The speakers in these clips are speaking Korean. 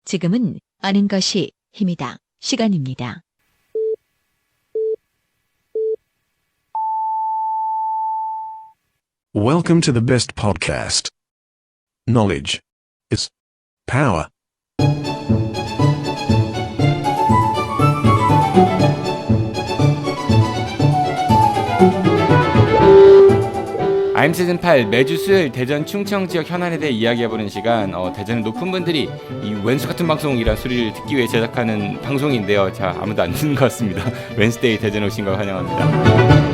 지금은 아는 것이 힘이다. 시간입니다. Welcome to the best podcast. Knowledge is power. I'm 시즌 8 매주 수요일 대전 충청 지역 현안에 대해 이야기해보는 시간. 대전의 높은 분들이 이 웬수 같은 방송이란 소리를 듣기 위해 제작하는 방송인데요. 자, 아무도 안 듣는 것 같습니다. 웬스데이 대전 오신 걸 환영합니다.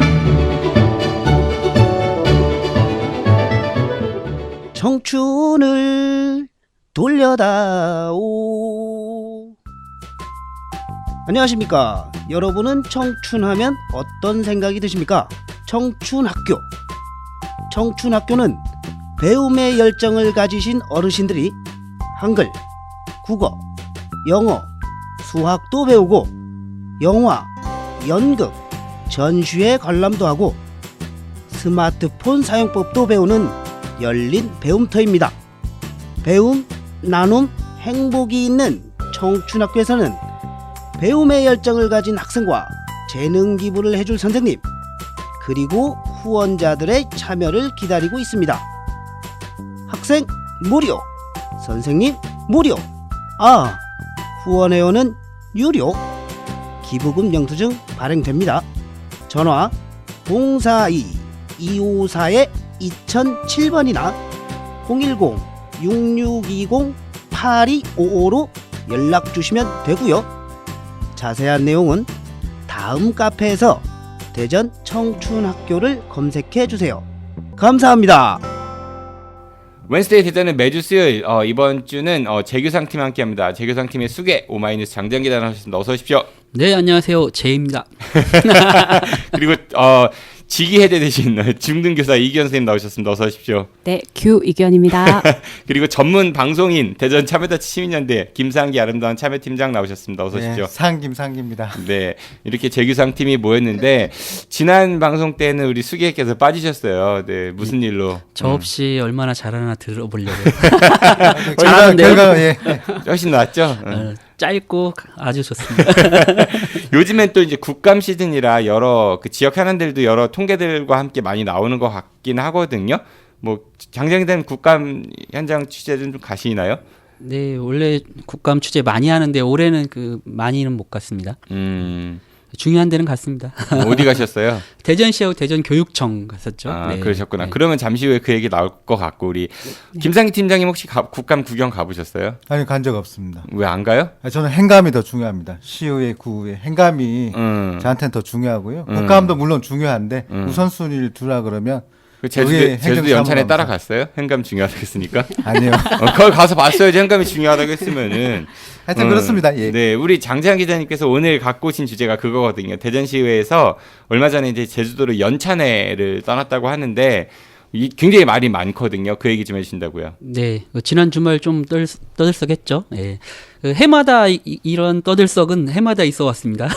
청춘을 돌려다오. 안녕하십니까. 여러분은 청춘하면 어떤 생각이 드십니까? 청춘학교. 청춘학교는 배움의 열정을 가지신 어르신들이 한글, 국어, 영어, 수학도 배우고 영화, 연극, 전시회 관람도 하고 스마트폰 사용법도 배우는 열린 배움터입니다. 배움, 나눔, 행복이 있는 청춘학교에서는 배움의 열정을 가진 학생과 재능 기부를 해줄 선생님, 그리고 후원자들의 참여를 기다리고 있습니다. 학생 무료, 선생님 무료, 후원회원은 유료. 기부금 영수증 발행됩니다. 전화 042-254-2007번이나 010-6620-8255로 연락 주시면 되고요. 자세한 내용은 다음 카페에서 대전 청춘학교를 검색해 주세요. 감사합니다. 웬스데이 대전은 매주 수요일, 이번 주는 재규상팀 함께합니다. 재규상팀의 수계 오마이뉴스 장정기 나오셨습니다. 어서 오십시오. 네, 안녕하세요. 제이입니다. 그리고 직위 해제되신 중등교사 이기현 선생님 나오셨습니다. 어서 오십시오. 네, 규이견입니다. 그리고 전문 방송인 대전 참여자치 시민연대 김상기 아름다운 참여팀장 나오셨습니다. 어서 오십시오. 네, 김상기입니다. 네, 이렇게 재규상 팀이 모였는데 지난 방송 때는 우리 수기께서 빠지셨어요. 네, 무슨 일로? 저 없이 얼마나 잘하나 들어보려고요. 결과가 훨씬 낫죠? 짧고 아주 좋습니다. 요즘엔 또 이제 국감 시즌이라 여러 그 지역 현안들도 여러 통계들과 함께 많이 나오는 것 같긴 하거든요. 뭐 장정된 국감 현장 취재는 좀 가시나요? 네, 원래 국감 취재 많이 하는데 올해는 많이는 못 갔습니다. 중요한 데는 갔습니다. 어디 가셨어요? 대전시하고 대전교육청 갔었죠. 아, 네. 그러셨구나. 네. 그러면 잠시 후에 그 얘기 나올 것 같고 우리 김상기 팀장님 혹시 국감 구경 가보셨어요? 아니, 간 적 없습니다. 왜 안 가요? 저는 행감이 더 중요합니다. 시의회, 구의회 행감이 저한테는 더 중요하고요. 국감도 물론 중요한데 우선순위를 두라 그러면 그 제주도 연찬에 따라갔어요? 행감 중요하다고 했으니까? 아니요. 거기 가서 봤어야지. 행감이 중요하다고 했으면은. 하여튼 그렇습니다. 예. 네, 우리 장재환 기자님께서 오늘 갖고 오신 주제가 그거거든요. 대전시의회에서 얼마 전에 이제 제주도로 연찬회를 떠났다고 하는데 굉장히 말이 많거든요. 그 얘기 좀 해주신다고요. 네, 지난 주말 좀 떠들썩했죠. 예. 해마다 이런 떠들썩은 해마다 있어 왔습니다.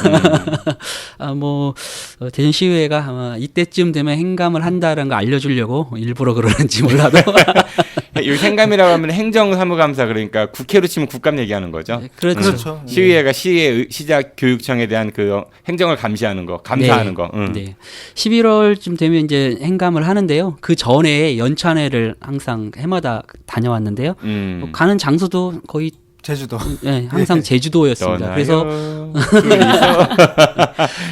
대전시의회가 아마 이때쯤 되면 행감을 한다라는 거 알려주려고 일부러 그러는지 몰라도. 이 행감이라고 하면 행정사무감사, 그러니까 국회로 치면 국감 얘기하는 거죠. 네, 그렇죠. 시의회가 시작 교육청에 대한 그 행정을 감시하는 거, 감사하는 거. 네. 11월쯤 되면 이제 행감을 하는데요. 그 전에 연찬회를 항상 해마다 다녀왔는데요. 가는 장소도 거의 제주도. 네, 항상 제주도였습니다. 그래서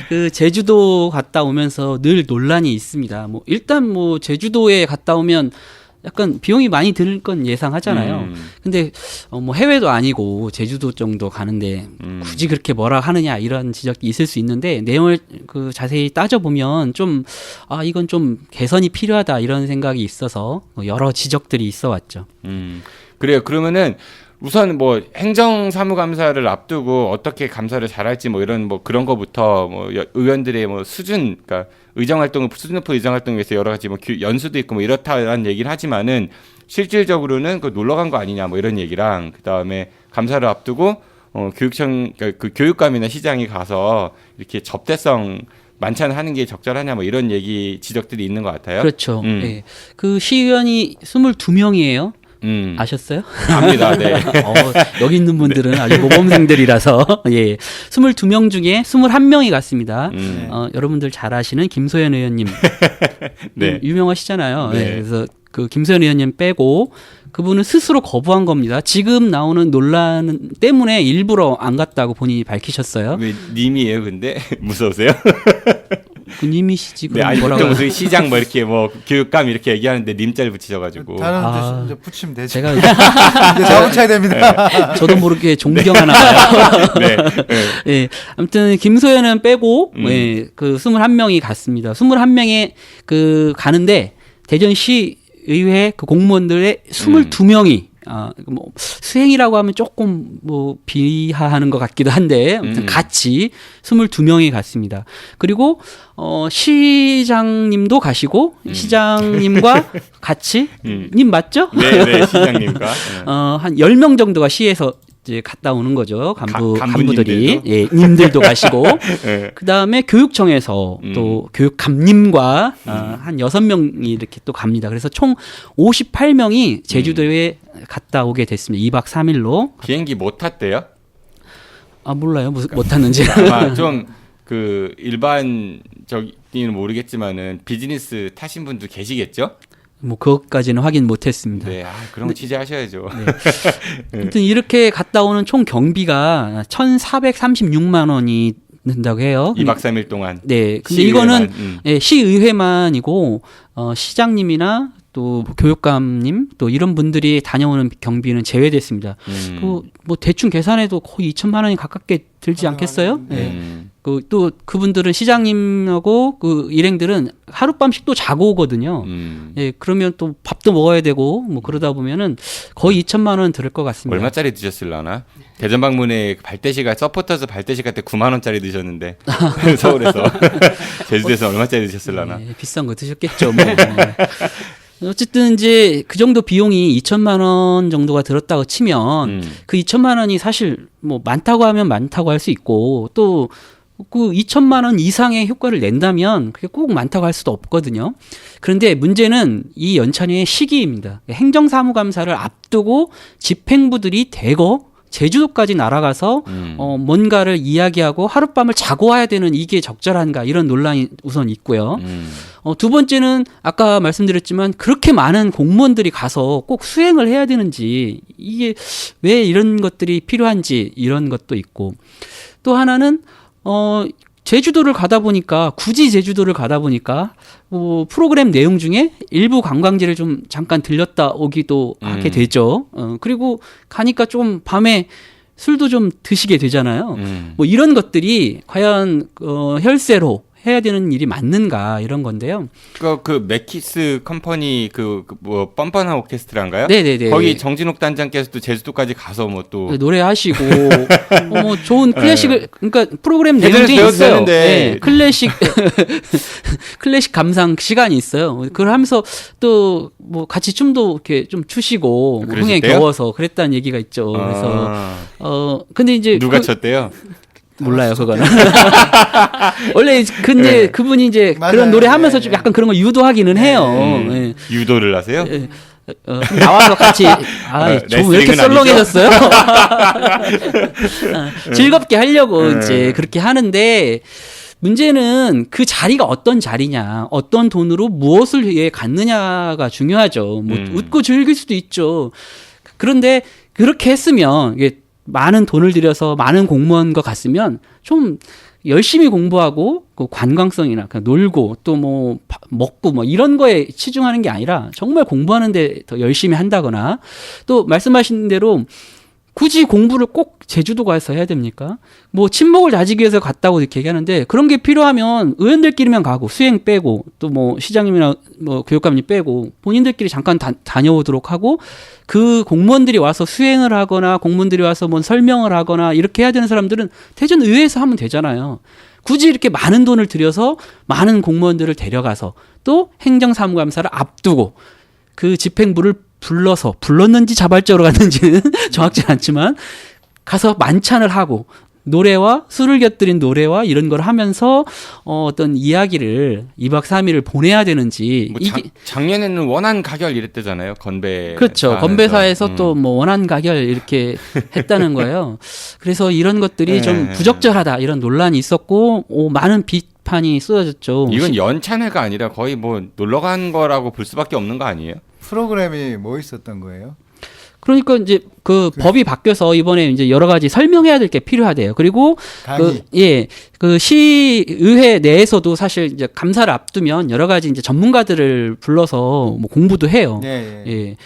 그 제주도 갔다 오면서 늘 논란이 있습니다. 일단 제주도에 갔다 오면 약간 비용이 많이 들 건 예상하잖아요. 근데 해외도 아니고 제주도 정도 가는데 굳이 그렇게 뭐라 하느냐 이런 지적이 있을 수 있는데 내용을 자세히 따져보면 이건 좀 개선이 필요하다 이런 생각이 있어서 여러 지적들이 있어 왔죠. 그래요. 그러면은 우선 행정사무감사를 앞두고 어떻게 감사를 잘할지 이런 그런 거부터 의원들의 수준, 그러니까 의정활동을 수준 높은 의정활동을 위해서 여러 가지 연수도 있고 이렇다라는 얘기를 하지만은 실질적으로는 놀러 간 거 아니냐 이런 얘기랑 그다음에 감사를 앞두고 교육청, 그러니까 그 교육감이나 시장이 가서 이렇게 접대성 만찬을 하는 게 적절하냐 이런 얘기 지적들이 있는 것 같아요. 그렇죠. 네. 그 시의원이 22명이에요. 아셨어요? 압니다. 네. 여기 있는 분들은 아주 모범생들이라서 예, 22명 중에 21명이 갔습니다. 여러분들 잘 아시는 김소연 의원님 네. 유명하시잖아요. 네. 예, 그래서 그 김소연 의원님 빼고 그분은 스스로 거부한 겁니다. 지금 나오는 논란 때문에 일부러 안 갔다고 본인이 밝히셨어요. 왜 님이에요, 근데? 무서우세요? 그 님이시지. 네, 아니, 보통 무슨 시장 뭐 이렇게 뭐 교육감 이렇게 얘기하는데 님자를 붙이셔가지고. 다른 이제 붙이면 되죠. 제가 이제 자동차야 됩니다. 저도 모르게 존경하나 봐요. 네. 예, 아무튼 김소연은 빼고 예, 그 21명이 갔습니다. 21명이 그 가는데 대전시 의회 그 공무원들의 22명이 뭐 수행이라고 하면 조금 뭐 비하하는 것 같기도 한데 아무튼 같이 22명이 갔습니다. 그리고 시장님도 가시고 시장님과 같이 님 맞죠? 네, 시장님과 한 10명 정도가 시에서 이제 갔다 오는 거죠. 간부들이. 간부님들도? 예, 님들도 가시고. 네. 그다음에 교육청에서 또 교육감님과 한 6명이 이렇게 또 갑니다. 그래서 총 58명이 제주도에 갔다 오게 됐습니다. 2박 3일로. 비행기 못 탔대요? 몰라요. 못 탔는지. 아마 좀 그 일반적인은 모르겠지만은 비즈니스 타신 분도 계시겠죠? 뭐 그것까지는 확인 못했습니다. 네, 그런 거 취재하셔야죠. 네. 아무튼 이렇게 갔다 오는 총 경비가 1,436만 원이 든다고 해요. 2박 3일 동안. 네, 근데 시의회만, 이거는 예, 시의회만이고 시장님이나 또 교육감님 또 이런 분들이 다녀오는 경비는 제외됐습니다. 뭐 대충 계산해도 거의 2천만 원이 가깝게 들지 않겠어요? 네. 또 그분들은 시장님하고 그 일행들은 하룻밤씩 또 자고 오거든요. 예, 그러면 또 밥도 먹어야 되고 뭐 그러다 보면은 거의 2천만 원 들을 것 같습니다. 얼마짜리 드셨을라나? 대전 방문에 발대시가 서포터즈 발대시 갈 때 9만 원짜리 드셨는데 서울에서 제주도에서 얼마짜리 드셨을라나? 네, 비싼 거 드셨겠죠. 뭐. 네. 어쨌든 이제 그 정도 비용이 2천만 원 정도가 들었다고 치면 그 2천만 원이 사실 뭐 많다고 하면 많다고 할 수 있고 또 그 2천만 원 이상의 효과를 낸다면 그게 꼭 많다고 할 수도 없거든요. 그런데 문제는 이 연찬회의 시기입니다. 행정사무감사를 앞두고 집행부들이 대거 제주도까지 날아가서 뭔가를 이야기하고 하룻밤을 자고 와야 되는 이게 적절한가 이런 논란이 우선 있고요. 두 번째는 아까 말씀드렸지만 그렇게 많은 공무원들이 가서 꼭 수행을 해야 되는지 이게 왜 이런 것들이 필요한지 이런 것도 있고 또 하나는 제주도를 가다 보니까 굳이 제주도를 가다 보니까 뭐 프로그램 내용 중에 일부 관광지를 좀 잠깐 들렸다 오기도 하게 되죠. 그리고 가니까 좀 밤에 술도 좀 드시게 되잖아요. 뭐 이런 것들이 과연 혈세로 해야 되는 일이 맞는가 이런 건데요. 그 맥키스 컴퍼니 뭐 뻔뻔한 오케스트라인가요? 네네네. 거기 정진욱 단장께서도 제주도까지 가서 뭐 또 노래하시고 뭐 좋은 클래식을 그러니까 프로그램 내용 중에 있어요. 네, 클래식 감상 시간이 있어요. 그걸 하면서 또 뭐 같이 춤도 이렇게 좀 추시고 흥에 겨워서 그랬다는 얘기가 있죠. 그래서 근데 이제 누가 췄대요? 몰라요, 그거는. 원래, 근데 그분이 이제 맞아요. 그런 노래 하면서 좀 약간 그런 거 유도하기는 해요. 네. 유도를 하세요? 좀 나와서 같이, 좀 왜 이렇게 썰렁해졌어요? 즐겁게 하려고 이제 그렇게 하는데, 문제는 그 자리가 어떤 자리냐, 어떤 돈으로 무엇을 위해 갔느냐가 중요하죠. 뭐, 웃고 즐길 수도 있죠. 그런데 그렇게 했으면, 이게 많은 돈을 들여서 많은 공무원과 갔으면 좀 열심히 공부하고 그 관광성이나 그냥 놀고 또 뭐 먹고 뭐 이런 거에 치중하는 게 아니라 정말 공부하는데 더 열심히 한다거나 또 말씀하신 대로 굳이 공부를 꼭 제주도 가서 해야 됩니까? 뭐 친목을 다지기 위해서 갔다고 이렇게 얘기하는데 그런 게 필요하면 의원들끼리만 가고 수행 빼고 또 뭐 시장님이나 뭐 교육감님 빼고 본인들끼리 잠깐 다녀오도록 하고 그 공무원들이 와서 수행을 하거나 공무원들이 와서 뭐 설명을 하거나 이렇게 해야 되는 사람들은 대전 의회에서 하면 되잖아요. 굳이 이렇게 많은 돈을 들여서 많은 공무원들을 데려가서 또 행정사무감사를 앞두고 그 집행부를 불렀는지 자발적으로 갔는지는 정확지 않지만 가서 만찬을 하고 노래와 술을 곁들인 노래와 이런 걸 하면서 어떤 이야기를 2박 3일을 보내야 되는지 뭐 작년에는 원한 가결 이랬대잖아요. 건배. 그렇죠. 건배사에서 또 뭐 원한 가결 이렇게 했다는 거예요. 그래서 이런 것들이 좀 부적절하다 이런 논란이 있었고 많은 비판이 쏟아졌죠. 이건 연찬회가 아니라 거의 뭐 놀러 간 거라고 볼 수밖에 없는 거 아니에요? 프로그램이 뭐 있었던 거예요? 그러니까 이제 그 법이 바뀌어서 이번에 이제 여러 가지 설명해야 될 게 필요하대요. 그리고 그 시의회 내에서도 사실 이제 감사를 앞두면 여러 가지 이제 전문가들을 불러서 뭐 공부도 해요. 예.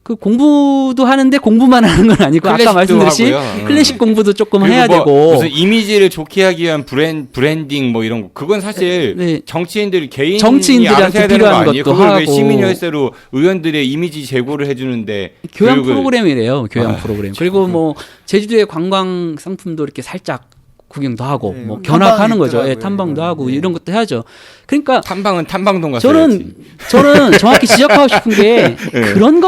그 공부도 하는데 공부만 하는 건 아니고 아까 말씀드렸듯이 클래식 공부도 조금 해야 뭐 되고 무슨 이미지를 좋게 하기 위한 브랜딩 뭐 이런 거 그건 사실 정치인들이 개인이 정치인들한테 해야 되는 거 필요한 아니에요? 것도 그걸 하고 왜 시민열세로 의원들의 이미지 제고를 해주는데 교양 프로그램이래요. 교양 프로그램. 그리고 뭐 제주도의 관광 상품도 이렇게 살짝 구경도 하고 뭐 견학하는 거죠. 탐방도 하고 이런 것도 해야죠. 그러니까 탐방은 탐방동 가서 저는 정확히 지적하고 싶은 게 그런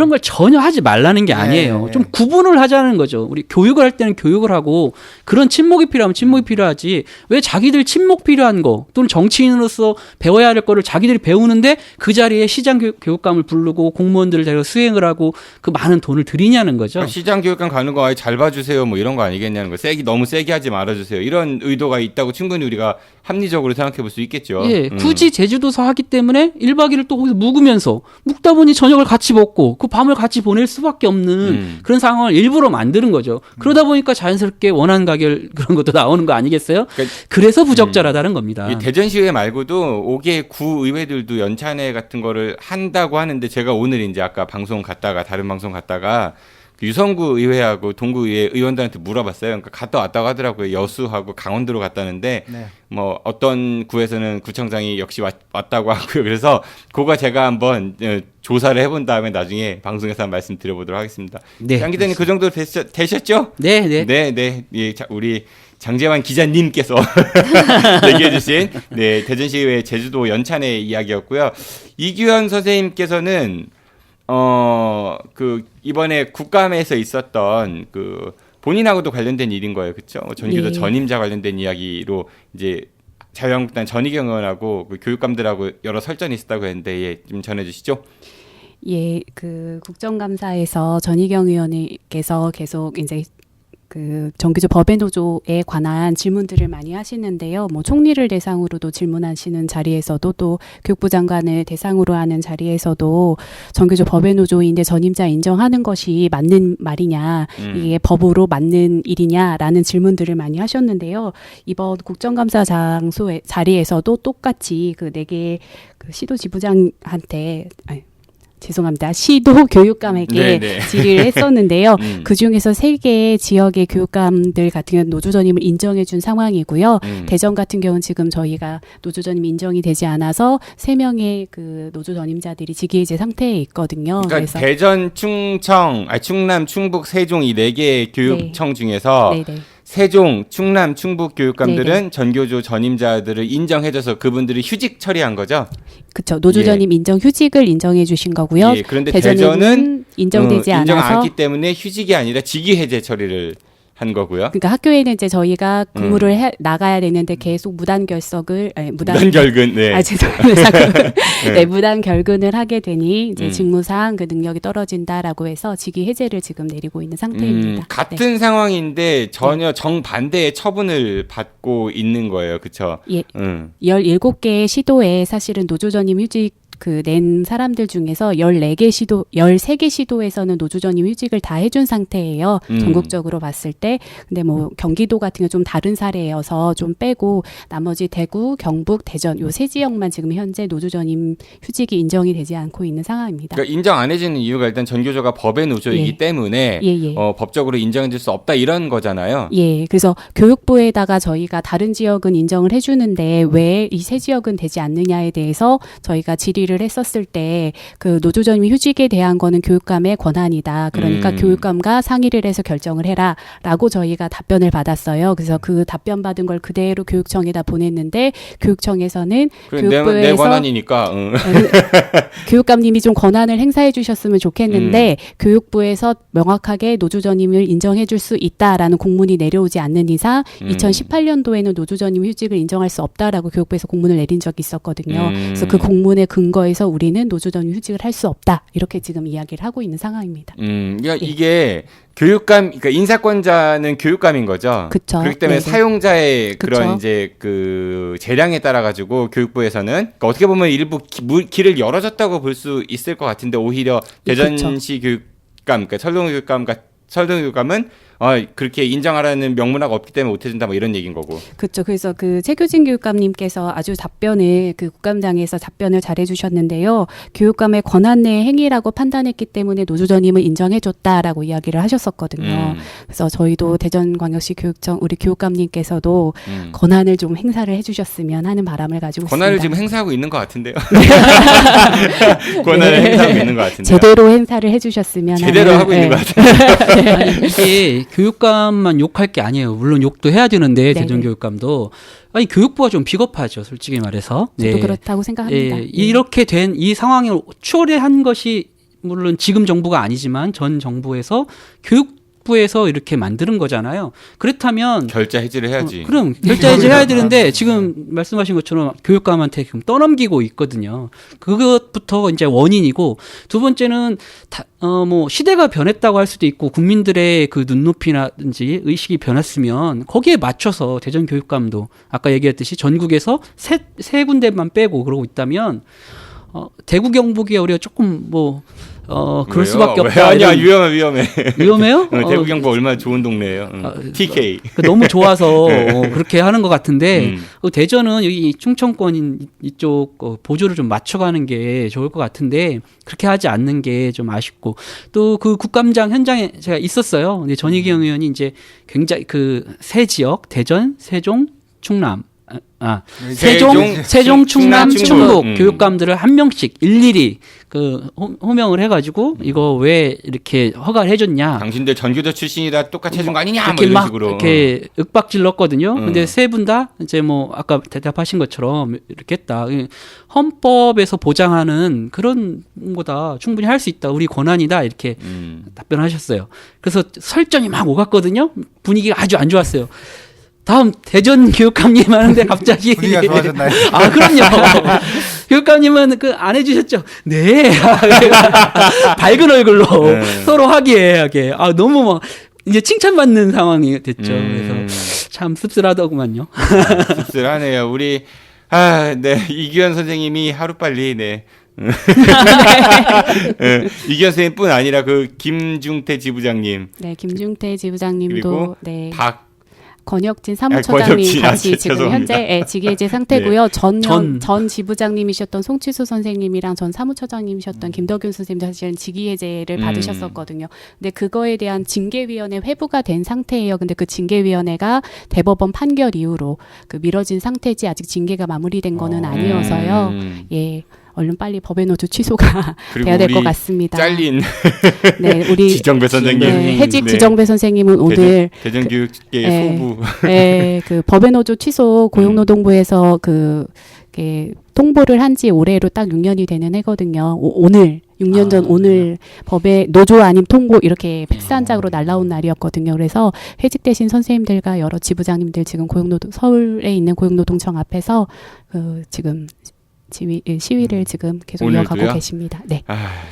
걸 전혀 하지 말라는 게 아니에요. 좀 구분을 하자는 거죠. 우리 교육을 할 때는 교육을 하고 그런 친목이 필요하면 친목이 필요하지. 왜 자기들 친목 필요한 거 또는 정치인으로서 배워야 할 거를 자기들이 배우는데 그 자리에 시장 교육감을 부르고 공무원들을 데려 수행을 하고 그 많은 돈을 들이냐는 거죠. 그러니까 시장 교육감 가는 거 아예 잘 봐주세요 뭐 이런 거 아니겠냐는 거. 너무 세게 하지 말아주세요. 이런 의도가 있다고 충분히 우리가 합리적으로 생각해 볼 수 있겠죠. 예, 굳이 제주도서 하기 때문에 1박 2일 또 거기서 묵다 보니 저녁을 같이 먹고 그 밤을 같이 보낼 수밖에 없는 그런 상황을 일부러 만드는 거죠. 그러다 보니까 자연스럽게 원한 가결 그런 것도 나오는 거 아니겠어요? 그래서 부적절하다는 겁니다. 이 대전시의회 말고도 5개 구의회들도 연찬회 같은 거를 한다고 하는데 제가 오늘 이제 아까 다른 방송 갔다가 유성구 의회하고 동구의회 의원들한테 물어봤어요. 그러니까 갔다 왔다고 하더라고요. 여수하고 강원도로 갔다는데 뭐 어떤 구에서는 구청장이 역시 왔다고 하고요. 그래서 그거 제가 한번 조사를 해본 다음에 나중에 방송에서 한번 말씀드려보도록 하겠습니다. 장 기자님 그 정도 되셨죠? 네. 예, 우리 장재환 기자님께서 얘기해주신 대전시의회 제주도 연찬회 이야기였고요. 이규현 선생님께서는 이번에 국감에서 있었던 본인하고도 관련된 일인 거예요. 그렇죠? 전교조 전임자 관련된 이야기로 이제 자유한국당 전희경 의원하고 교육감들하고 여러 설전이 있었다고 했는데 좀 전해 주시죠. 예, 국정감사에서 전희경 의원님께서 계속 이제 정규조 법의 노조에 관한 질문들을 많이 하시는데요. 뭐 총리를 대상으로도 질문하시는 자리에서도 또 교육부 장관을 대상으로 하는 자리에서도 정규조 법의 노조인데 전임자 인정하는 것이 맞는 말이냐, 이게 법으로 맞는 일이냐라는 질문들을 많이 하셨는데요. 이번 국정감사 자리에서도 똑같이 그 4개 시도 지부장한테 죄송합니다. 시도 교육감에게 질의를 했었는데요. 그중에서 3개의 지역의 교육감들 같은 경우는 노조 전임을 인정해 준 상황이고요. 대전 같은 경우는 지금 저희가 노조 전임 인정이 되지 않아서 3명의 그 노조 전임자들이 직위해제 상태에 있거든요. 그러니까 그래서 대전, 충남, 충북, 세종 이 4개의 교육청 중에서 세종, 충남, 충북 교육감들은 전교조 전임자들을 인정해줘서 그분들이 휴직 처리한 거죠? 그렇죠. 노조 전임 인정 휴직을 인정해 주신 거고요. 그런데 대전은 인정되지 않아서 인정 않기 때문에 휴직이 아니라 직위 해제 처리를 한 거고요. 그러니까 학교에는 이제 저희가 근무를 나가야 되는데 계속 무단 결근. 죄송합니다. 무단 결근을 하게 되니 이제 직무상 그 능력이 떨어진다라고 해서 직위 해제를 지금 내리고 있는 상태입니다. 같은 상황인데 전혀 정반대의 처분을 받고 있는 거예요. 그렇죠? 예. 17개의 시도에 사실은 노조 전임 휴직 낸 사람들 중에서 13개 시도에서는 노조 전임 휴직을 다 해준 상태예요. 전국적으로 봤을 때. 근데 뭐 경기도 같은 경우 좀 다른 사례여서 좀 빼고 나머지 대구, 경북, 대전 요 3지역만 지금 현재 노조 전임 휴직이 인정이 되지 않고 있는 상황입니다. 그러니까 인정 안 해지는 이유가 일단 전교조가 법의 노조이기 때문에 법적으로 인정해줄 수 없다 이런 거잖아요. 예. 그래서 교육부에다가 저희가 다른 지역은 인정을 해주는데 왜 이 3지역은 되지 않느냐에 대해서 저희가 질의를 제기를 했었을 때 그 노조전임 휴직에 대한 거는 교육감의 권한이다. 그러니까 교육감과 상의를 해서 결정을 해라라고 저희가 답변을 받았어요. 그래서 그 답변 받은 걸 그대로 교육청에다 보냈는데 교육청에서는 교육부에서 내 권한이니까 교육감님이 좀 권한을 행사해 주셨으면 좋겠는데 교육부에서 명확하게 노조전임을 인정해 줄 수 있다라는 공문이 내려오지 않는 이상 2018년도에는 노조전임 휴직을 인정할 수 없다라고 교육부에서 공문을 내린 적이 있었거든요. 그래서 그 공문의 근거에서 우리는 노조전임 휴직을 할 수 없다. 이렇게 지금 이야기를 하고 있는 상황입니다. 그러니까 이게 교육감, 그러니까 인사권자는 교육감인 거죠. 그쵸. 그렇기 때문에 네네. 사용자의 그쵸. 그런 이제 그 재량에 따라 가지고 교육부에서는 그러니까 어떻게 보면 일부 길을 열어줬다고 볼 수 있을 것 같은데 오히려 대전시 교육감, 그러니까 설동교육감은 그렇게 인정하라는 명문화가 없기 때문에 못해준다 뭐 이런 얘기인 거고. 그렇죠. 그래서 그 최규진 교육감님께서 아주 답변을 그 국감장에서 답변을 잘해주셨는데요. 교육감의 권한 내 행위라고 판단했기 때문에 노조전임을 인정해줬다라고 이야기를 하셨었거든요. 그래서 저희도 대전광역시 교육청 우리 교육감님께서도 권한을 좀 행사를 해주셨으면 하는 바람을 가지고 권한을 있습니다. 지금 행사하고 있는 것 같은데요. 권한을 네. 행사하고 있는 것 같은데요. 제대로 행사를 해주셨으면 제대로 하는, 하고 있는 네. 것 같아요. 아니, 이게 교육감만 욕할 게 아니에요. 물론 욕도 해야 되는데 네네. 대전교육감도 아니 교육부가 좀 비겁하죠. 솔직히 말해서. 저도 그렇다고 생각합니다. 이렇게 된 이 상황을 초래한 것이 물론 지금 정부가 아니지만 전 정부에서 교육부에서 이렇게 만드는 거잖아요. 그렇다면 결자 해지를 해야지. 그럼 결자 해지해야 되는데 지금 말씀하신 것처럼 교육감한테 지금 떠넘기고 있거든요. 그것부터 이제 원인이고 두 번째는 뭐 시대가 변했다고 할 수도 있고 국민들의 그 눈높이라든지 의식이 변했으면 거기에 맞춰서 대전 교육감도 아까 얘기했듯이 전국에서 세 군데만 빼고 그러고 있다면 대구 경북이 우리가 조금 그럴 왜요? 수밖에 왜? 없다. 아니야 위험해. 위험해요? 대구 경북 얼마나 좋은 동네예요. TK. 너무 좋아서 그렇게 하는 것 같은데 대전은 여기 충청권 이쪽 보조를 좀 맞춰가는 게 좋을 것 같은데 그렇게 하지 않는 게 좀 아쉽고 또 그 국감장 현장에 제가 있었어요. 근데 전희경 의원이 이제 굉장히 그 세 지역 대전, 세종, 충남 세종, 충남, 충북 교육감들을 한 명씩 일일이 그 호명을 해가지고 이거 왜 이렇게 허가를 해줬냐? 당신들 전교조 출신이다 똑같이 해준 거 아니냐? 뭐 이렇게 이런 막 식으로. 이렇게 윽박질렀거든요. 근데 세 분 다 이제 뭐 아까 대답하신 것처럼 이렇게 했다. 헌법에서 보장하는 그런 거다. 충분히 할 수 있다. 우리 권한이다. 이렇게 답변하셨어요. 그래서 설전이 막 오갔거든요. 분위기가 아주 안 좋았어요. 다음 대전 교육감님 하는데 갑자기 분위기가 좋아졌나요? 아 그럼요. 교육감님은 그 안 해주셨죠. 네. 밝은 얼굴로 서로 화기애애하게. 너무 막 이제 칭찬받는 상황이 됐죠. 그래서 참 씁쓸하더구만요. 씁쓸하네요. 우리 네 이규현 선생님이 하루빨리 네. 이규현 선생님뿐 아니라 그 김중태 지부장님. 네, 김중태 지부장님도 그리고 네. 권혁진, 권혁진 사무처장님 같이 지금 죄송합니다. 현재 직위해제 상태고요. 네. 전 지부장님이셨던 송치수 선생님이랑 전 사무처장님이셨던 김덕윤 선생님도 사실은 직위해제를 받으셨었거든요. 근데 그거에 대한 징계위원회 회부가 된 상태예요. 근데 그 징계위원회가 대법원 판결 이후로 그 미뤄진 상태지 아직 징계가 마무리된 거는 아니어서요. 예. 얼른 빨리 법의 노조 취소가 돼야 될 것 같습니다. 잘린 네, 우리 지정배 선생님, 네, 해직 네. 지정배 선생님은 오늘 대전교육계의 소부. 네, 그 법의 노조 취소 고용노동부에서 통보를 한 지 올해로 딱 6년이 되는 해거든요. 오늘 6년 전 오늘 법의 노조 아님 통보 이렇게 팩스 한 장으로 날라온 날이었거든요. 그래서 해직되신 선생님들과 여러 지부장님들 지금 서울에 있는 고용노동청 앞에서 지금 시위를 지금 계속 오늘도요? 이어가고 계십니다. 네.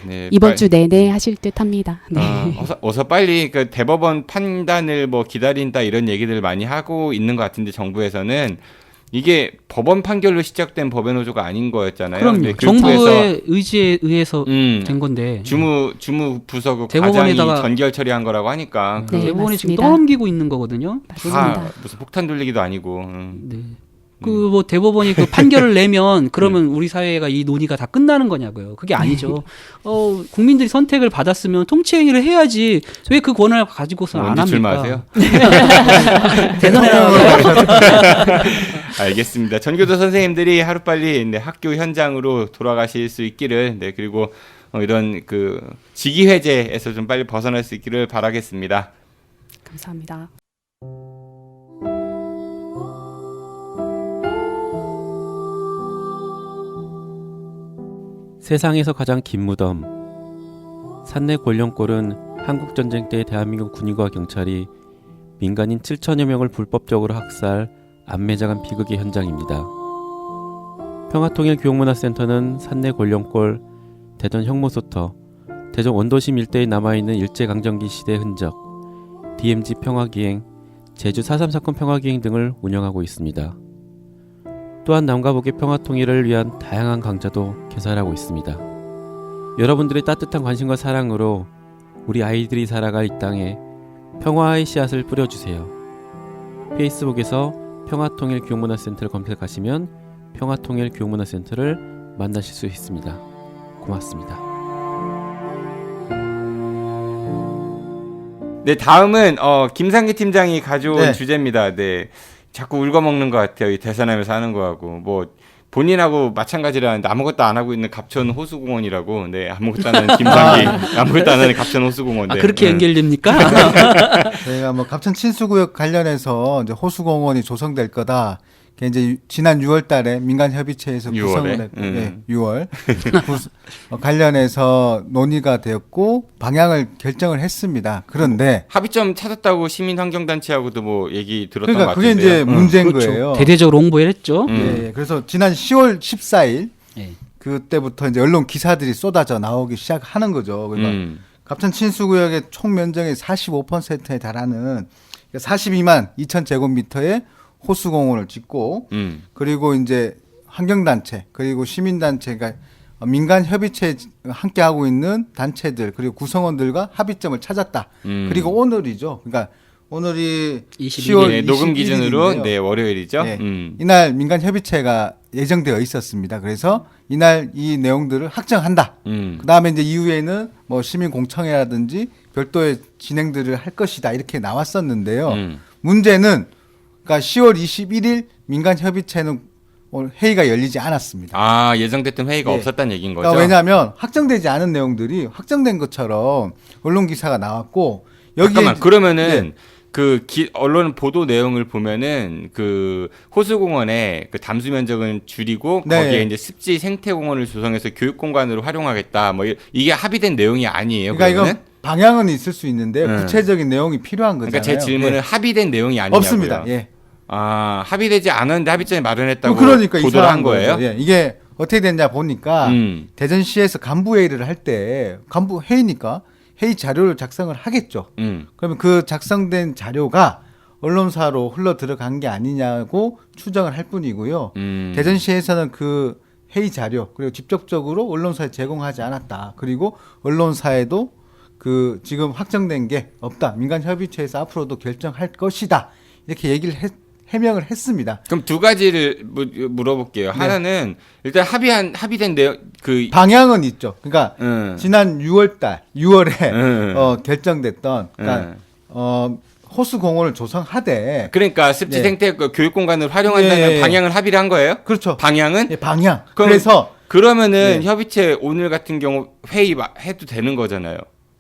네. 이번 주 내내 하실 듯합니다. 네. 어서 빨리 그 대법원 판단을 뭐 기다린다 이런 얘기들 많이 하고 있는 것 같은데 정부에서는 이게 법원 판결로 시작된 법의 노조가 아닌 거였잖아요. 그럼요. 정부의 의지에 의해서 된 건데 주무 부서 대법원에다가 과장이 전결 처리한 거라고 하니까 네, 대법원이 지금 맞습니다. 떠넘기고 있는 거거든요. 다 무슨 폭탄 돌리기도 아니고. 네. 그 뭐 대법원이 그 판결을 내면 그러면 우리 사회가 이 논의가 다 끝나는 거냐고요. 그게 아니죠. 국민들이 선택을 받았으면 통치 행위를 해야지 왜 그 권한을 가지고서는 안 언제 합니까? 출마하세요? 대선에 알겠습니다. 전교조 선생님들이 하루빨리 네, 학교 현장으로 돌아가실 수 있기를 네, 그리고 이런 그 직위해제에서 좀 빨리 벗어날 수 있기를 바라겠습니다. 감사합니다. 세상에서 가장 긴 무덤. 산내 권령골은 한국전쟁 때 대한민국 군인과 경찰이 민간인 7천여 명을 불법적으로 학살, 안매장한 비극의 현장입니다. 평화통일교육문화센터는 산내 권령골, 대전 형모소터, 대전 원도심 일대에 남아있는 일제강점기 시대 흔적, DMZ 평화기행, 제주 4.3 사건 평화기행 등을 운영하고 있습니다. 또한 남과 북의 평화통일을 위한 다양한 강좌도 개설하고 있습니다. 여러분들의 따뜻한 관심과 사랑으로 우리 아이들이 살아갈 이 땅에 평화의 씨앗을 뿌려주세요. 페이스북에서 평화통일교육문화센터를 검색하시면 평화통일교육문화센터를 만나실 수 있습니다. 고맙습니다. 네, 다음은 김상기 팀장이 가져온 네. 주제입니다. 네, 자꾸 울거먹는 것 같아요. 이 대선하면서 하는 거하고 뭐 본인하고 마찬가지라는데 아무것도 안 하고 있는 갑천 호수공원이라고. 네, 아무것도 안 하는 김상기, 아무것도 안 하는 갑천 호수공원. 네. 그렇게 연결됩니까? 저희가 뭐 갑천 친수구역 관련해서 이제 호수공원이 조성될 거다. 그게 이제 지난 6월달에 민간협의체에서 6월에? 구성을 했고, 네, 6월 관련해서 논의가 되었고 방향을 결정을 했습니다. 그런데 합의점 찾았다고 시민환경단체하고도 뭐 얘기 들었던 그러니까 것 그게 같은데요. 이제 문제인 그렇죠. 거예요. 대대적으로 홍보를 했죠. 예, 그래서 지난 10월 14일 예. 그때부터 이제 언론 기사들이 쏟아져 나오기 시작하는 거죠. 그러니까 갑천 친수구역의 총 면적의 45%에 달하는 42만 2천 제곱미터의 호수공원을 짓고 그리고 이제 환경단체 그리고 시민단체가 민간 협의체에 함께 하고 있는 단체들 그리고 구성원들과 합의점을 찾았다. 그리고 오늘이죠. 그러니까 오늘이 10월 네, 녹음 기준으로 21일인데요. 네, 월요일이죠. 네. 이날 민간 협의체가 예정되어 있었습니다. 그래서 이날 이 내용들을 확정한다. 그다음에 이제 이후에는 뭐 시민 공청회라든지 별도의 진행들을 할 것이다. 이렇게 나왔었는데요. 문제는 그러니까 10월 21일 민간 협의체는 오늘 회의가 열리지 않았습니다. 아, 예정됐던 회의가 네. 없었다는 얘기인 거죠. 그러니까 왜냐하면 확정되지 않은 내용들이 확정된 것처럼 언론 기사가 나왔고 여기에 잠깐만, 그러면은 네. 언론 보도 내용을 보면은 그 호수공원의 그 담수 면적은 줄이고 네. 거기에 이제 습지 생태공원을 조성해서 교육 공간으로 활용하겠다. 뭐 이게 합의된 내용이 아니에요. 그러니까 그러면은? 이건 방향은 있을 수 있는데 구체적인 내용이 필요한 거잖아요. 그러니까 제 질문은 예. 합의된 내용이 아니냐고요. 없습니다. 예. 아, 합의되지 않았는데 합의점에 마련했다고 그러니까 보도를 이상한 한 거예요? 거죠. 예. 이게 어떻게 됐냐 보니까 대전시에서 간부 회의를 할 때 간부 회의니까 회의 자료를 작성을 하겠죠. 그러면 그 작성된 자료가 언론사로 흘러 들어간 게 아니냐고 추정을 할 뿐이고요. 대전시에서는 그 회의 자료 그리고 직접적으로 언론사에 제공하지 않았다. 그리고 언론사에도 그 지금 확정된 게 없다. 민간협의체에서 앞으로도 결정할 것이다. 이렇게 얘기를 해명을 했습니다. 그럼 두 가지를 물어볼게요. 네. 하나는 일단 합의된 내용 그 방향은 있죠. 그러니까 지난 6월에 결정됐던 그러니까 호수 공원을 조성하되 그러니까 습지 네. 생태 교육 공간을 활용한다는 예. 방향을 합의를 한 거예요? 그렇죠. 방향은? 예, 방향. 그래서 그러면은 네. 협의체 오늘 같은 경우 회의 해도 되는 거잖아요.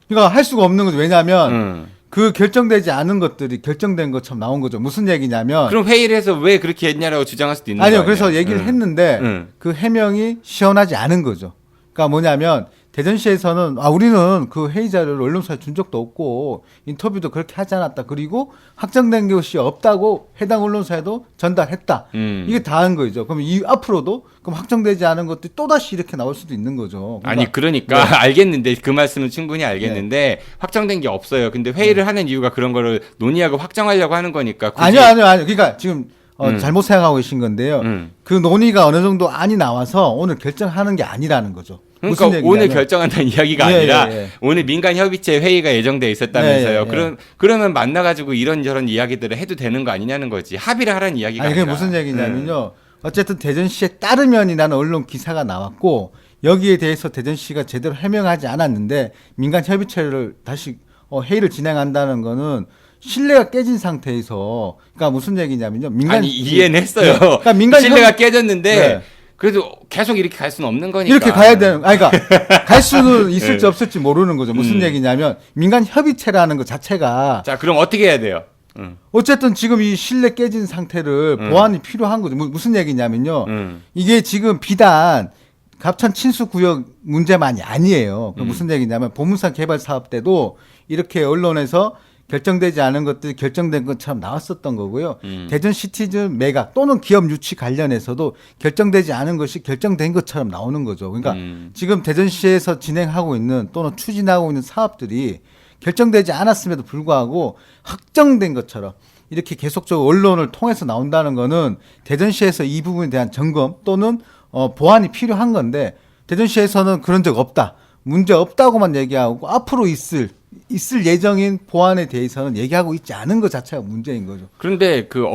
그러니까 할 수가 없는 거죠. 왜냐하면 그 결정되지 않은 것들이 결정된 것처럼 나온 거죠. 무슨 얘기냐면 그럼 회의를 해서 왜 그렇게 했냐라고 주장할 수도 있는 아니요. 거예요. 그래서 얘기를 했는데 그 해명이 시원하지 않은 거죠. 그러니까 뭐냐면 대전시에서는 우리는 그 회의 자료를 언론사에 준 적도 없고 인터뷰도 그렇게 하지 않았다. 그리고 확정된 것이 없다고 해당 언론사에도 전달했다. 이게 다한 거죠. 그럼 앞으로도 그럼 확정되지 않은 것들이 또다시 이렇게 나올 수도 있는 거죠. 그러니까 네. 알겠는데 그 말씀은 충분히 알겠는데 확정된 게 없어요. 근데 회의를 하는 이유가 그런 거를 논의하고 확정하려고 하는 거니까. 굳이... 아니요. 그러니까 지금 잘못 생각하고 계신 건데요. 그 논의가 어느 정도 안이 나와서 오늘 결정하는 게 아니라는 거죠. 그러니까 무슨 오늘 결정한다는 이야기가 아니라 오늘 민간협의체 회의가 예정돼 있었다면서요. 그러면 만나가지고 이런저런 이야기들을 해도 되는 거 아니냐는 거지. 합의를 하라는 이야기가 아니, 아니라. 그게 무슨 얘기냐면요. 어쨌든 대전시에 따르면이라는 언론 기사가 나왔고 여기에 대해서 대전시가 제대로 해명하지 않았는데 민간협의체를 다시 회의를 진행한다는 거는 신뢰가 깨진 상태에서 그러니까 무슨 얘기냐면요. 아니 이해는 했어요. 그러니까 신뢰가 깨졌는데 그래도 계속 이렇게 갈 수는 없는 거니까. 이렇게 가야 되는. 아니 그러니까 갈 수는 있을지 없을지 모르는 거죠. 무슨 얘기냐면 민간협의체라는 것 자체가. 자 그럼 어떻게 해야 돼요? 어쨌든 지금 이 신뢰 깨진 상태를 보완이 필요한 거죠. 무슨 얘기냐면요. 이게 지금 비단 갑천 친수 구역 문제만이 아니에요. 무슨 얘기냐면 보문산 개발 사업 때도 이렇게 언론에서 결정되지 않은 것들이 결정된 것처럼 나왔었던 거고요. 대전 시티즌 매각 또는 기업 유치 관련해서도 결정되지 않은 것이 결정된 것처럼 나오는 거죠. 그러니까 지금 대전시에서 진행하고 있는 또는 추진하고 있는 사업들이 결정되지 않았음에도 불구하고 확정된 것처럼 이렇게 계속적으로 언론을 통해서 나온다는 거는 대전시에서 이 부분에 대한 점검 또는 보완이 필요한 건데 대전시에서는 그런 적 없다. 문제 없다고만 얘기하고 앞으로 있을 예정인 보완에 대해서는 얘기하고 있지 않은 것 자체가 문제인 거죠. 그런데 그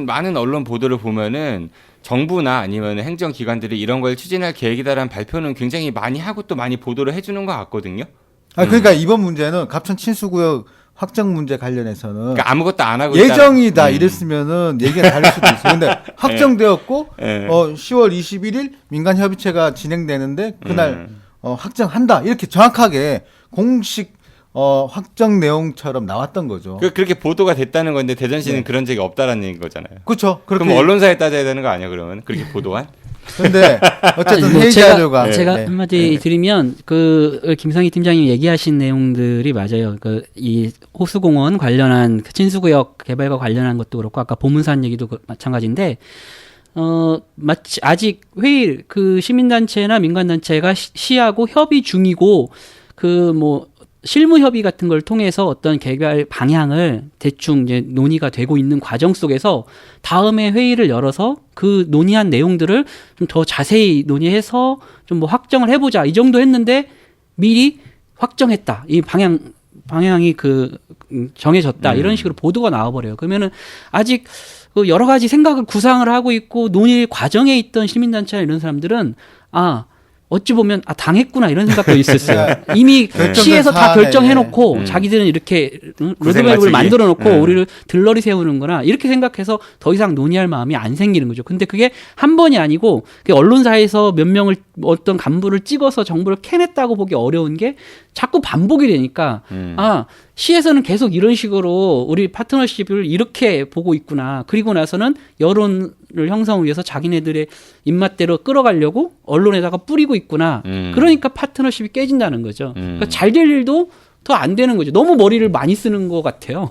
많은 언론 보도를 보면은 정부나 아니면 행정기관들이 이런 걸 추진할 계획이다라는 발표는 굉장히 많이 하고 또 많이 보도를 해주는 것 같거든요. 그러니까 이번 문제는 갑천 친수구역 확정 문제 관련해서는 그러니까 아무것도 안 하고 예정이다 이랬으면은 얘기가 다를 수도 있어요. 근데 확정되었고 10월 21일 민간협의체가 진행되는데 그날 확정한다 이렇게 정확하게 공식 확정 내용처럼 나왔던 거죠. 그렇게 보도가 됐다는 건데 대전시는 그런 적이 없다라는 얘기인 거잖아요. 그렇죠. 그럼 언론사에 따져야 되는 거 아니야 그러면 그렇게 보도한? 근데 어쨌든 뭐 회의 자료가 제가 한마디 드리면 그 김상희 팀장님 얘기하신 내용들이 맞아요. 그 이 호수공원 관련한 그 친수구역 개발과 관련한 것도 그렇고 아까 보문산 얘기도 마찬가지인데 마치 아직 회의 그 시민단체나 민간단체가 시하고 협의 중이고 그 뭐 실무 협의 같은 걸 통해서 어떤 개발 방향을 대충 이제 논의가 되고 있는 과정 속에서 다음에 회의를 열어서 그 논의한 내용들을 좀 더 자세히 논의해서 좀 뭐 확정을 해보자 이 정도 했는데 미리 확정했다 이 방향이 그 정해졌다 이런 식으로 보도가 나와버려요. 그러면은 아직 그 여러 가지 생각을 구상을 하고 있고 논의 과정에 있던 시민단체나 이런 사람들은 어찌 보면 당했구나 이런 생각도 있었어요. 이미 시에서 다 결정해놓고 자기들은 이렇게 로드맵을 만들어놓고 우리를 들러리 세우는구나 이렇게 생각해서 더 이상 논의할 마음이 안 생기는 거죠. 근데 그게 한 번이 아니고 언론사에서 몇 명을 어떤 간부를 찍어서 정보를 캐냈다고 보기 어려운 게 자꾸 반복이 되니까 시에서는 계속 이런 식으로 우리 파트너십을 이렇게 보고 있구나. 그리고 나서는 여론을 형성을 위해서 자기네들의 입맛대로 끌어가려고 언론에다가 뿌리고 있구나. 그러니까 파트너십이 깨진다는 거죠. 그러니까 잘 될 일도 더 안 되는 거죠. 너무 머리를 많이 쓰는 것 같아요.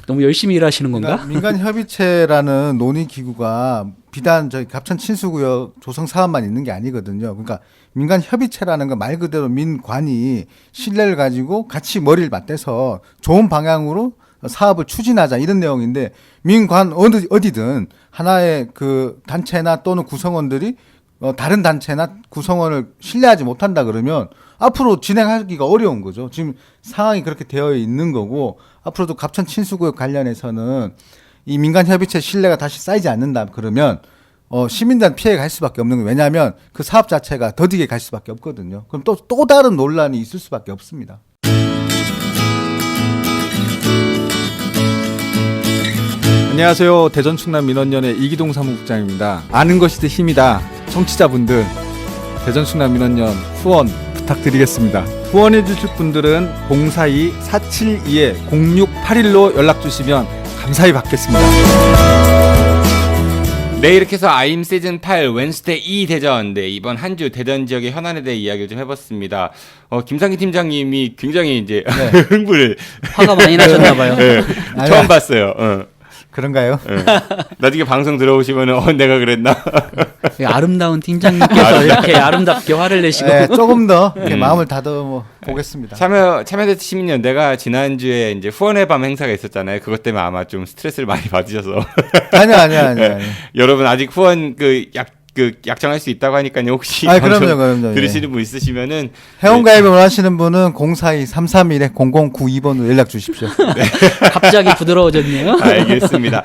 너무 열심히 일하시는 건가? 그러니까 민간협의체라는 논의기구가 비단 저희 갑천 친수구역 조성 사업만 있는 게 아니거든요. 그러니까 민간협의체라는 건 말 그대로 민관이 신뢰를 가지고 같이 머리를 맞대서 좋은 방향으로 사업을 추진하자 이런 내용인데 민관 어디든 하나의 그 단체나 또는 구성원들이 다른 단체나 구성원을 신뢰하지 못한다 그러면 앞으로 진행하기가 어려운 거죠. 지금 상황이 그렇게 되어 있는 거고 앞으로도 갑천 친수구역 관련해서는 이 민간협의체 신뢰가 다시 쌓이지 않는다 그러면 시민단 피해가 갈 수밖에 없는 거예요. 왜냐하면 그 사업 자체가 더디게 갈 수밖에 없거든요. 그럼 또 다른 논란이 있을 수밖에 없습니다. 안녕하세요. 대전 충남 민원연의 이기동 사무국장입니다. 아는 것이 더 힘이다. 청취자분들 대전 충남 민원연 후원 부탁드리겠습니다. 후원해 주실 분들은 042-472-0681로 연락 주시면 감사히 받겠습니다. 네, 이렇게 해서 아임 시즌 8 웬스데이 2 대전, 이번 한 주 대전 지역의 현안에 대해 이야기를 좀 해봤습니다. 김상희 팀장님이 굉장히 이제 흥분을 화가 많이 나셨나봐요. 네, 처음 봤어요. 그런가요? 네. 나중에 방송 들어오시면은 내가 그랬나? 아름다운 팀장님께서 이렇게 아름답게 화를 내시고 네, 조금 더 마음을 다듬어 보겠습니다. 참여대치 시민연대가 지난주에 이제 후원의 밤 행사가 있었잖아요. 그것 때문에 아마 좀 스트레스를 많이 받으셔서 아니야. 여러분 아직 후원 그 약정할 수 있다고 하니까요. 혹시 그럼요. 들으시는 분 있으시면은 회원가입을 원하시는 분은 042-331-0092번으로 연락 주십시오. 네. 갑자기 부드러워졌네요. 알겠습니다.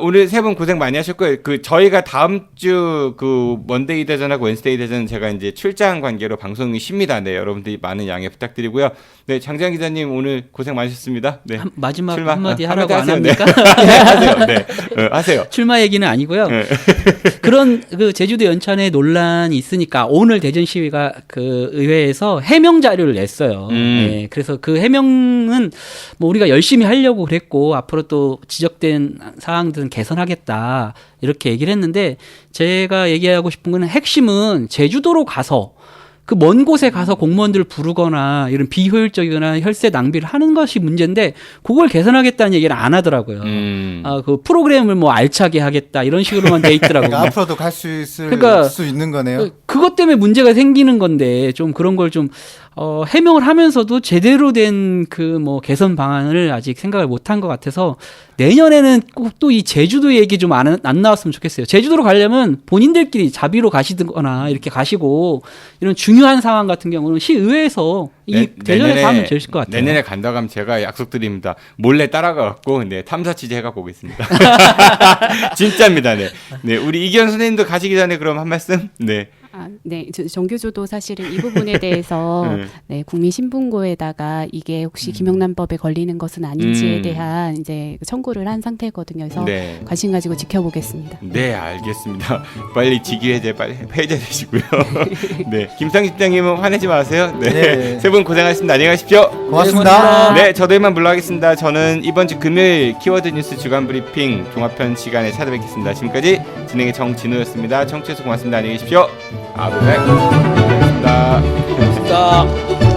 오늘 세 분 고생 많이 하셨고요. 그 저희가 다음 주 그 먼데이 대전하고 웬스데이 대전 제가 이제 출장 관계로 방송이 쉽니다. 네, 여러분들이 많은 양해 부탁드리고요. 네, 장재환 기자님 오늘 고생 많으셨습니다. 네, 마지막 출마, 한마디 하라고 하세요. 안 합니까? 네, 하세요. 네, 하세요. 출마 얘기는 아니고요. 네. 그런 그 제주도 연찬회 논란이 있으니까 오늘 대전 시위가 그 의회에서 해명 자료를 냈어요. 네, 그래서 그 해명은 뭐 우리가 열심히 하려고 그랬고 앞으로 또 지적된 사항들은 개선하겠다 이렇게 얘기를 했는데 제가 얘기하고 싶은 거는 핵심은 제주도로 가서 그 먼 곳에 가서 공무원들을 부르거나 이런 비효율적이거나 혈세 낭비를 하는 것이 문제인데 그걸 개선하겠다는 얘기를 안 하더라고요. 그 프로그램을 뭐 알차게 하겠다 이런 식으로만 돼 있더라고요. 그러니까 앞으로도 갈 수 있는 거네요. 그것 때문에 문제가 생기는 건데 좀 그런 걸 좀 해명을 하면서도 제대로 된 그 뭐 개선 방안을 아직 생각을 못한 것 같아서 내년에는 꼭 또 이 제주도 얘기 좀 안 나왔으면 좋겠어요. 제주도로 가려면 본인들끼리 자비로 가시거나 이렇게 가시고 이런 중요한 상황 같은 경우는 시의회에서 이 대전에서 하면 되실 것 같아요. 내년에 간다고 하면 제가 약속드립니다. 몰래 따라가갖고 탐사 취재해갖고 오겠습니다. 진짜입니다. 네. 네, 우리 이기현 선생님도 가시기 전에 그럼 한 말씀? 네. 네, 정규조도 사실은 이 부분에 대해서 네, 국민신문고에다가 이게 혹시 김영란법에 걸리는 것은 아닌지에 대한 이제 청구를 한 상태거든요. 그래서 네. 관심 가지고 지켜보겠습니다. 네, 알겠습니다. 빨리 직위해제 빨리 해제되시고요. 네, 김상희 실장님은 화내지 마세요. 네, 네. 세 분 고생하셨습니다. 안녕히 가십시오. 고맙습니다. 네, 저도 이만 물러가겠습니다. 저는 이번 주 금요일 키워드 뉴스 주간 브리핑 종합편 시간에 찾아뵙겠습니다. 지금까지 진행의 정진우였습니다. 청취해서 고맙습니다. 안녕히 계십시오. 아브백. 고맙습니다. 감사합니다.